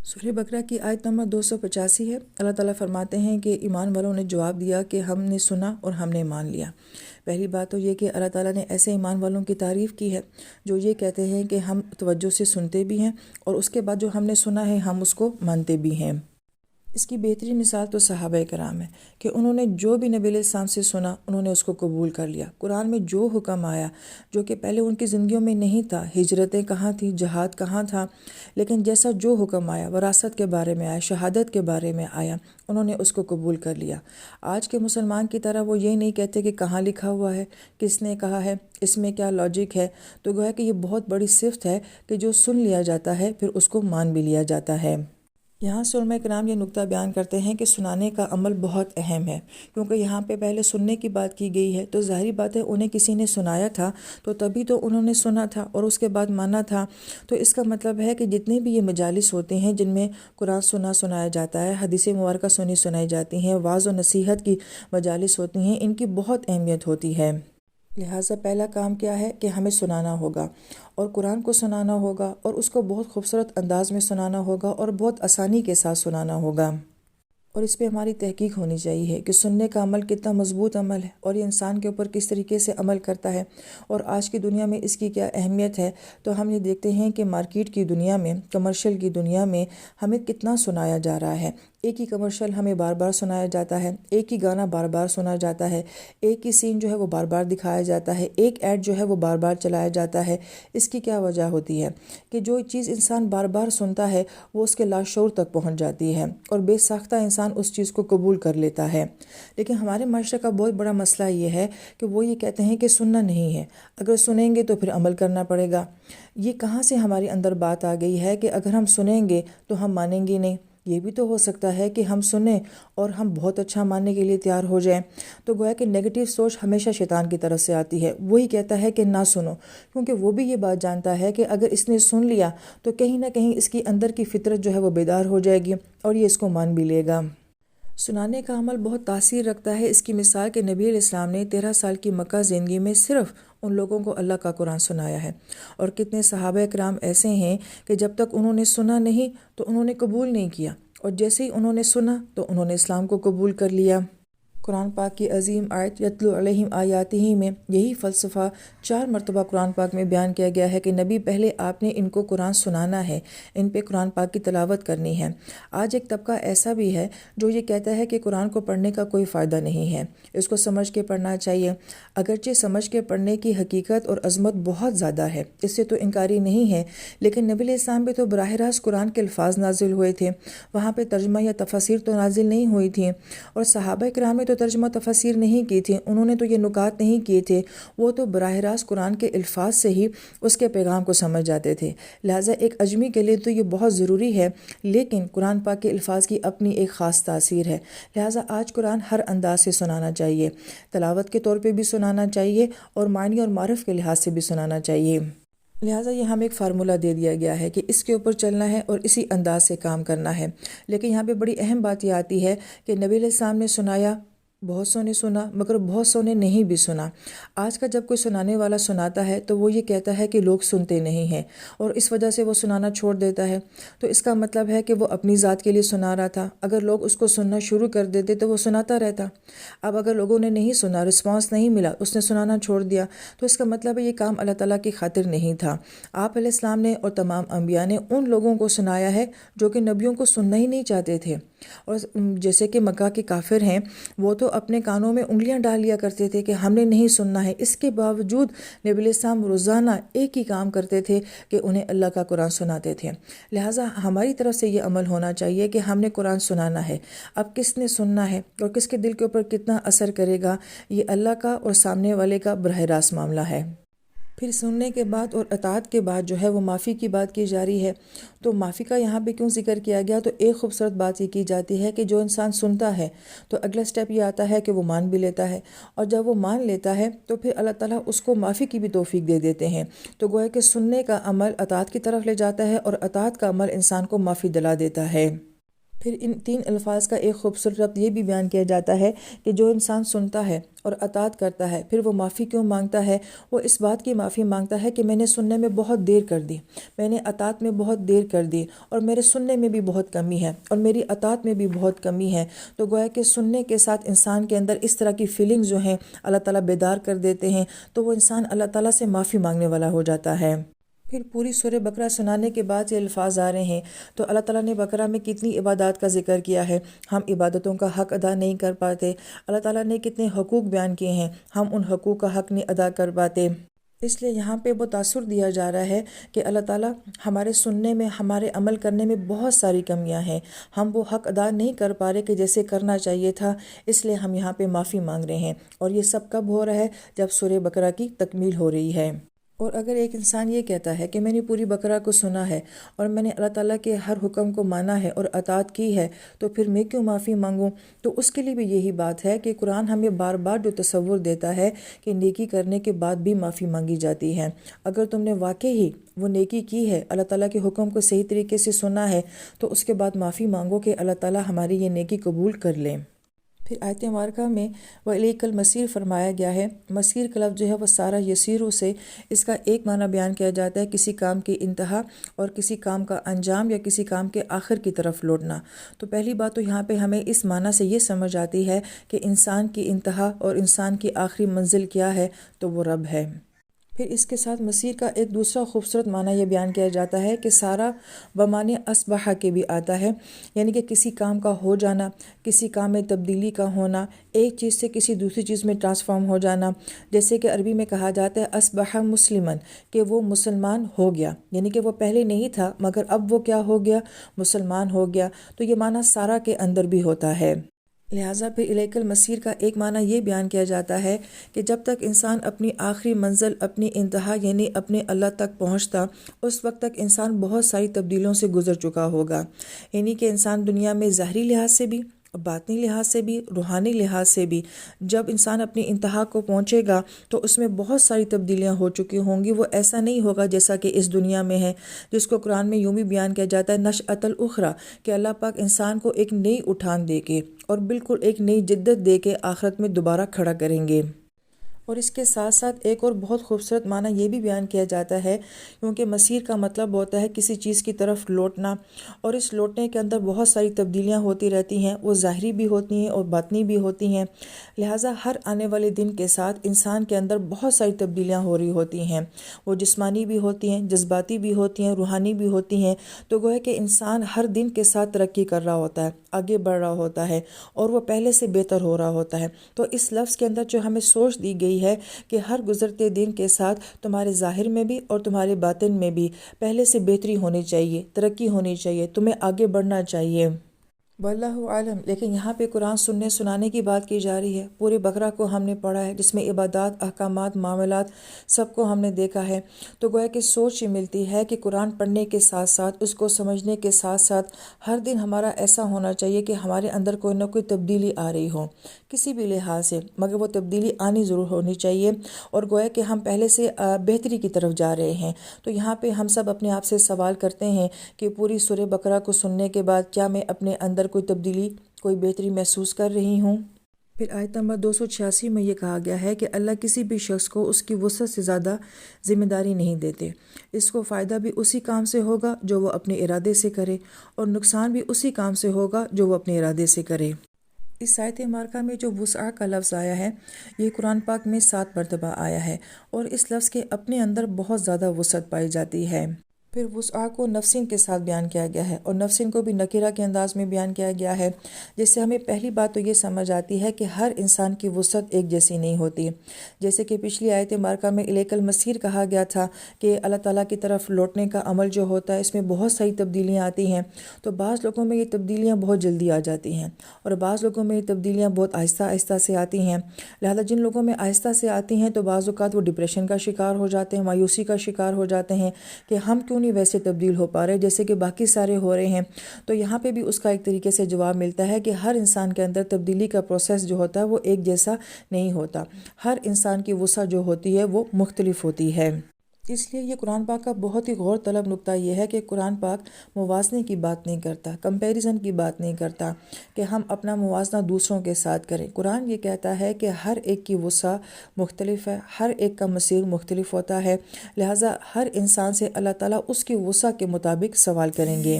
سورہ بقرہ کی آیت نمبر 285 ہے۔ اللہ تعالیٰ فرماتے ہیں کہ ایمان والوں نے جواب دیا کہ ہم نے سنا اور ہم نے مان لیا۔ پہلی بات تو یہ کہ اللہ تعالیٰ نے ایسے ایمان والوں کی تعریف کی ہے جو یہ کہتے ہیں کہ ہم توجہ سے سنتے بھی ہیں اور اس کے بعد جو ہم نے سنا ہے ہم اس کو مانتے بھی ہیں۔ اس کی بہترین مثال تو صحابہ کرام ہے کہ انہوں نے جو بھی نبی علیہ السلام سے سنا انہوں نے اس کو قبول کر لیا۔ قرآن میں جو حکم آیا جو کہ پہلے ان کی زندگیوں میں نہیں تھا، ہجرتیں کہاں تھیں، جہاد کہاں تھا، لیکن جیسا جو حکم آیا، وراثت کے بارے میں آیا، شہادت کے بارے میں آیا، انہوں نے اس کو قبول کر لیا۔ آج کے مسلمان کی طرح وہ یہ نہیں کہتے کہ کہاں لکھا ہوا ہے، کس نے کہا ہے، اس میں کیا لاجک ہے۔ تو گویا کہ یہ بہت بڑی صفت ہے کہ جو سن لیا جاتا ہے پھر اس کو مان بھی لیا جاتا ہے۔ یہاں سے علماء کرام یہ نقطہ بیان کرتے ہیں کہ سنانے کا عمل بہت اہم ہے، کیونکہ یہاں پہ پہلے سننے کی بات کی گئی ہے تو ظاہری بات ہے انہیں کسی نے سنایا تھا تو تبھی تو انہوں نے سنا تھا اور اس کے بعد مانا تھا۔ تو اس کا مطلب ہے کہ جتنے بھی یہ مجالس ہوتے ہیں جن میں قرآن سنایا جاتا ہے، حدیث مبارکہ سنائی جاتی ہیں، وعظ و نصیحت کی مجالس ہوتی ہیں، ان کی بہت اہمیت ہوتی ہے۔ لہٰذا پہلا کام کیا ہے کہ ہمیں سنانا ہوگا اور قرآن کو سنانا ہوگا اور اس کو بہت خوبصورت انداز میں سنانا ہوگا اور بہت آسانی کے ساتھ سنانا ہوگا، اور اس پہ ہماری تحقیق ہونی چاہیے کہ سننے کا عمل کتنا مضبوط عمل ہے اور یہ انسان کے اوپر کس طریقے سے عمل کرتا ہے اور آج کی دنیا میں اس کی کیا اہمیت ہے۔ تو ہم یہ دیکھتے ہیں کہ مارکیٹ کی دنیا میں، کمرشل کی دنیا میں ہمیں کتنا سنایا جا رہا ہے۔ ایک ہی کمرشل ہمیں بار بار سنایا جاتا ہے، ایک ہی گانا بار بار سنا جاتا ہے، ایک ہی سین جو ہے وہ بار بار دکھایا جاتا ہے، ایک ایڈ جو ہے وہ بار بار چلایا جاتا ہے۔ اس کی کیا وجہ ہوتی ہے کہ جو چیز انسان بار بار سنتا ہے وہ اس کے لاشعور تک پہنچ جاتی ہے اور بے ساختہ انسان اس چیز کو قبول کر لیتا ہے۔ لیکن ہمارے معاشرے کا بہت بڑا مسئلہ یہ ہے کہ وہ یہ کہتے ہیں کہ سننا نہیں ہے، اگر سنیں گے تو پھر عمل کرنا پڑے گا۔ یہ کہاں سے ہمارے اندر بات آ گئی ہے کہ اگر ہم سنیں گے تو ہم مانیں گے نہیں؟ یہ بھی تو ہو سکتا ہے کہ ہم سنیں اور ہم بہت اچھا ماننے کے لیے تیار ہو جائیں۔ تو گویا کہ نیگیٹو سوچ ہمیشہ شیطان کی طرف سے آتی ہے، وہی کہتا ہے کہ نہ سنو، کیونکہ وہ بھی یہ بات جانتا ہے کہ اگر اس نے سن لیا تو کہیں نہ کہیں اس کی اندر کی فطرت جو ہے وہ بیدار ہو جائے گی اور یہ اس کو مان بھی لے گا۔ سنانے کا عمل بہت تاثیر رکھتا ہے۔ اس کی مثال کہ نبی علیہ السلام نے 13 سال کی مکہ زندگی میں صرف ان لوگوں کو اللہ کا قرآن سنایا ہے، اور کتنے صحابہ کرام ایسے ہیں کہ جب تک انہوں نے سنا نہیں تو انہوں نے قبول نہیں کیا، اور جیسے ہی انہوں نے سنا تو انہوں نے اسلام کو قبول کر لیا۔ قرآن پاک کی عظیم آیت یتلو علیہم آیاتہ میں یہی فلسفہ 4 مرتبہ قرآن پاک میں بیان کیا گیا ہے کہ نبی پہلے آپ نے ان کو قرآن سنانا ہے، ان پہ قرآن پاک کی تلاوت کرنی ہے۔ آج ایک طبقہ ایسا بھی ہے جو یہ کہتا ہے کہ قرآن کو پڑھنے کا کوئی فائدہ نہیں ہے، اس کو سمجھ کے پڑھنا چاہیے۔ اگرچہ سمجھ کے پڑھنے کی حقیقت اور عظمت بہت زیادہ ہے، اس سے تو انکاری نہیں ہے، لیکن نبی علیہ السلام پہ تو براہ راست قرآن کے الفاظ نازل ہوئے تھے، وہاں پہ ترجمہ یا تفاسیر تو نازل نہیں ہوئی تھیں، اور صحابہ کرام نے تو ترجمہ تفاسیر نہیں کی تھی، انہوں نے تو یہ نکات نہیں کیے تھے، وہ تو براہ راست قرآن کے الفاظ سے ہی اس کے پیغام کو سمجھ جاتے تھے۔ لہٰذا ایک اجمی کے لیے تو یہ بہت ضروری ہے، لیکن قرآن پاک کے الفاظ کی اپنی ایک خاص تاثیر ہے۔ لہٰذا آج قرآن ہر انداز سے سنانا چاہیے، تلاوت کے طور پہ بھی سنانا چاہیے اور معنی اور معرف کے لحاظ سے بھی سنانا چاہیے۔ لہٰذا یہ ہمیں ایک فارمولہ دے دیا گیا ہے کہ اس کے اوپر چلنا ہے اور اسی انداز سے کام کرنا ہے۔ لیکن یہاں پہ بڑی اہم بات یہ آتی ہے کہ نبی علیہ السلام نے سنایا، بہت سو نے سنا، مگر بہت سو نے نہیں بھی سنا۔ آج کا جب کوئی سنانے والا سناتا ہے تو وہ یہ کہتا ہے کہ لوگ سنتے نہیں ہیں، اور اس وجہ سے وہ سنانا چھوڑ دیتا ہے۔ تو اس کا مطلب ہے کہ وہ اپنی ذات کے لیے سنا رہا تھا، اگر لوگ اس کو سننا شروع کر دیتے تو وہ سناتا رہتا۔ اب اگر لوگوں نے نہیں سنا، رسپانس نہیں ملا، اس نے سنانا چھوڑ دیا، تو اس کا مطلب ہے یہ کام اللہ تعالیٰ کی خاطر نہیں تھا۔ آپ علیہ السلام نے اور تمام انبیاء نے ان لوگوں کو سنایا ہے جو کہ نبیوں کو سننا ہی نہیں چاہتے تھے، اور جیسے کہ مکہ کے کافر ہیں، وہ تو اپنے کانوں میں انگلیاں ڈال لیا کرتے تھے کہ ہم نے نہیں سننا ہے۔ اس کے باوجود نبی علیہ السلام روزانہ ایک ہی کام کرتے تھے کہ انہیں اللہ کا قرآن سناتے تھے۔ لہٰذا ہماری طرف سے یہ عمل ہونا چاہیے کہ ہم نے قرآن سنانا ہے۔ اب کس نے سننا ہے اور کس کے دل کے اوپر کتنا اثر کرے گا، یہ اللہ کا اور سامنے والے کا براہ راست معاملہ ہے۔ پھر سننے کے بعد اور اطاعت کے بعد جو ہے وہ معافی کی بات کی جا رہی ہے۔ تو معافی کا یہاں پہ کیوں ذکر کیا گیا؟ تو ایک خوبصورت بات یہ کی جاتی ہے کہ جو انسان سنتا ہے تو اگلا سٹیپ یہ آتا ہے کہ وہ مان بھی لیتا ہے، اور جب وہ مان لیتا ہے تو پھر اللہ تعالیٰ اس کو معافی کی بھی توفیق دے دیتے ہیں۔ تو گویا کہ سننے کا عمل اطاعت کی طرف لے جاتا ہے اور اطاعت کا عمل انسان کو معافی دلا دیتا ہے۔ پھر ان تین الفاظ کا ایک خوبصورت ربط یہ بھی بیان کیا جاتا ہے کہ جو انسان سنتا ہے اور اطاعت کرتا ہے پھر وہ معافی کیوں مانگتا ہے؟ وہ اس بات کی معافی مانگتا ہے کہ میں نے سننے میں بہت دیر کر دی، میں نے اطاعت میں بہت دیر کر دی، اور میرے سننے میں بھی بہت کمی ہے اور میری اطاعت میں بھی بہت کمی ہے۔ تو گویا کہ سننے کے ساتھ انسان کے اندر اس طرح کی فیلنگ جو ہیں اللہ تعالیٰ بیدار کر دیتے ہیں، تو وہ انسان اللہ تعالیٰ سے معافی مانگنے والا ہو جاتا ہے۔ پھر پوری سورہ بقرہ سنانے کے بعد یہ الفاظ آ رہے ہیں، تو اللہ تعالیٰ نے بقرہ میں کتنی عبادات کا ذکر کیا ہے، ہم عبادتوں کا حق ادا نہیں کر پاتے۔ اللہ تعالیٰ نے کتنے حقوق بیان کیے ہیں، ہم ان حقوق کا حق نہیں ادا کر پاتے۔ اس لیے یہاں پہ وہ تاثر دیا جا رہا ہے کہ اللہ تعالیٰ ہمارے سننے میں، ہمارے عمل کرنے میں بہت ساری کمیاں ہیں، ہم وہ حق ادا نہیں کر پا رہے کہ جیسے کرنا چاہیے تھا، اس لیے ہم یہاں پہ معافی مانگ رہے ہیں۔ اور یہ سب کب ہو رہا ہے؟ جب سورہ بقرہ کی تکمیل ہو رہی ہے۔ اور اگر ایک انسان یہ کہتا ہے کہ میں نے پوری بقرہ کو سنا ہے اور میں نے اللہ تعالیٰ کے ہر حکم کو مانا ہے اور اطاعت کی ہے، تو پھر میں کیوں معافی مانگوں؟ تو اس کے لیے بھی یہی بات ہے کہ قرآن ہمیں بار بار جو تصور دیتا ہے کہ نیکی کرنے کے بعد بھی معافی مانگی جاتی ہے۔ اگر تم نے واقعی ہی وہ نیکی کی ہے، اللہ تعالیٰ کے حکم کو صحیح طریقے سے سنا ہے، تو اس کے بعد معافی مانگو کہ اللہ تعالیٰ ہماری یہ نیکی قبول کر لیں۔ پھر آیت مبارکہ میں وَإِلَيْكَ الْمَصِيرُ فرمایا گیا ہے۔ مصیر کا لفظ جو ہے وہ سارا یسیرو سے اس کا ایک معنی بیان کیا جاتا ہے کسی کام کی انتہا اور کسی کام کا انجام یا کسی کام کے آخر کی طرف لوٹنا۔ تو پہلی بات تو یہاں پہ ہمیں اس معنی سے یہ سمجھ آتی ہے کہ انسان کی انتہا اور انسان کی آخری منزل کیا ہے؟ تو وہ رب ہے۔ پھر اس کے ساتھ مسیر کا ایک دوسرا خوبصورت معنی یہ بیان کیا جاتا ہے کہ سارا بمعنی اصبح کے بھی آتا ہے، یعنی کہ کسی کام کا ہو جانا، کسی کام میں تبدیلی کا ہونا، ایک چیز سے کسی دوسری چیز میں ٹرانسفارم ہو جانا۔ جیسے کہ عربی میں کہا جاتا ہے اصبح مسلمن، کہ وہ مسلمان ہو گیا، یعنی کہ وہ پہلے نہیں تھا مگر اب وہ کیا ہو گیا؟ مسلمان ہو گیا۔ تو یہ معنی سارا کے اندر بھی ہوتا ہے۔ لہٰذا پھر الیک المصیر کا ایک معنی یہ بیان کیا جاتا ہے کہ جب تک انسان اپنی آخری منزل، اپنی انتہا یعنی اپنے اللہ تک پہنچتا، اس وقت تک انسان بہت ساری تبدیلیوں سے گزر چکا ہوگا۔ یعنی کہ انسان دنیا میں ظاہری لحاظ سے بھی، باطنی لحاظ سے بھی، روحانی لحاظ سے بھی جب انسان اپنی انتہا کو پہنچے گا تو اس میں بہت ساری تبدیلیاں ہو چکی ہوں گی۔ وہ ایسا نہیں ہوگا جیسا کہ اس دنیا میں ہے، جس کو قرآن میں یوں بھی بیان کیا جاتا ہے نشأۃ الاخری، کہ اللہ پاک انسان کو ایک نئی اٹھان دے کے اور بالکل ایک نئی جدت دے کے آخرت میں دوبارہ کھڑا کریں گے۔ اور اس کے ساتھ ساتھ ایک اور بہت خوبصورت معنی یہ بھی بیان کیا جاتا ہے، کیونکہ مسیر کا مطلب ہوتا ہے کسی چیز کی طرف لوٹنا، اور اس لوٹنے کے اندر بہت ساری تبدیلیاں ہوتی رہتی ہیں، وہ ظاہری بھی ہوتی ہیں اور باطنی بھی ہوتی ہیں۔ لہٰذا ہر آنے والے دن کے ساتھ انسان کے اندر بہت ساری تبدیلیاں ہو رہی ہوتی ہیں، وہ جسمانی بھی ہوتی ہیں، جذباتی بھی ہوتی ہیں، روحانی بھی ہوتی ہیں۔ تو گویا کہ انسان ہر دن کے ساتھ ترقی کر رہا ہوتا ہے، آگے بڑھ رہا ہوتا ہے، اور وہ پہلے سے بہتر ہو رہا ہوتا ہے۔ تو اس لفظ کے اندر جو ہمیں سوچ دی گئی ہے کہ ہر گزرتے دن کے ساتھ تمہارے ظاہر میں بھی اور تمہارے باطن میں بھی پہلے سے بہتری ہونی چاہیے، ترقی ہونی چاہیے، تمہیں آگے بڑھنا چاہیے۔ واللہ عالم۔ لیکن یہاں پہ قرآن سننے سنانے کی بات کی جا رہی ہے۔ پورے بقرہ کو ہم نے پڑھا ہے، جس میں عبادات، احکامات، معاملات سب کو ہم نے دیکھا ہے۔ تو گویا کہ سوچ یہ ملتی ہے کہ قرآن پڑھنے کے ساتھ ساتھ، اس کو سمجھنے کے ساتھ ساتھ ہر دن ہمارا ایسا ہونا چاہیے کہ ہمارے اندر کوئی نہ کوئی تبدیلی آ رہی ہو، کسی بھی لحاظ سے، مگر وہ تبدیلی آنی ضرور ہونی چاہیے، اور گویا کہ ہم پہلے سے بہتری کی طرف جا رہے ہیں۔ تو یہاں پہ ہم سب اپنے آپ سے سوال کرتے ہیں کہ پوری سورہ بقرہ کو سننے کے بعد کیا میں اپنے اندر کوئی تبدیلی، کوئی بہتری محسوس کر رہی ہوں؟ پھر آیت نمبر 286 میں یہ کہا گیا ہے کہ اللہ کسی بھی شخص کو اس کی وسعت سے زیادہ ذمہ داری نہیں دیتے، اس کو فائدہ بھی اسی کام سے ہوگا جو وہ اپنے ارادے سے کرے، اور نقصان بھی اسی کام سے ہوگا جو وہ اپنے ارادے سے کرے۔ اس آیت مبارکہ میں جو وسع کا لفظ آیا ہے، یہ قرآن پاک میں 7 مرتبہ آیا ہے، اور اس لفظ کے اپنے اندر بہت زیادہ وسعت پائی جاتی ہے۔ پھر وسع کو نفسین کے ساتھ بیان کیا گیا ہے، اور نفسین کو بھی نکرہ کے انداز میں بیان کیا گیا ہے، جس سے ہمیں پہلی بات تو یہ سمجھ آتی ہے کہ ہر انسان کی وسعت ایک جیسی نہیں ہوتی۔ جیسے کہ پچھلی آیت مبارکہ میں الیک المصیر کہا گیا تھا کہ اللہ تعالیٰ کی طرف لوٹنے کا عمل جو ہوتا ہے، اس میں بہت ساری تبدیلیاں آتی ہیں۔ تو بعض لوگوں میں یہ تبدیلیاں بہت جلدی آ جاتی ہیں، اور بعض لوگوں میں یہ تبدیلیاں بہت آہستہ آہستہ سے آتی ہیں۔ لہذا جن لوگوں میں آہستہ سے آتی ہیں تو بعض اوقات وہ ڈپریشن کا شکار ہو جاتے ہیں، مایوسی کا شکار ہو جاتے ہیں کہ ہم کیوں نہیں ویسے تبدیل ہو پا رہے جیسے کہ باقی سارے ہو رہے ہیں۔ تو یہاں پہ بھی اس کا ایک طریقے سے جواب ملتا ہے کہ ہر انسان کے اندر تبدیلی کا پروسیس جو ہوتا ہے وہ ایک جیسا نہیں ہوتا، ہر انسان کی وسعت جو ہوتی ہے وہ مختلف ہوتی ہے۔ اس لیے یہ قرآن پاک کا بہت ہی غور طلب نقطہ یہ ہے کہ قرآن پاک موازنے کی بات نہیں کرتا، کمپیریزن کی بات نہیں کرتا کہ ہم اپنا موازنہ دوسروں کے ساتھ کریں۔ قرآن یہ کہتا ہے کہ ہر ایک کی وسع مختلف ہے، ہر ایک کا مسیر مختلف ہوتا ہے، لہٰذا ہر انسان سے اللہ تعالیٰ اس کی وسع کے مطابق سوال کریں گے۔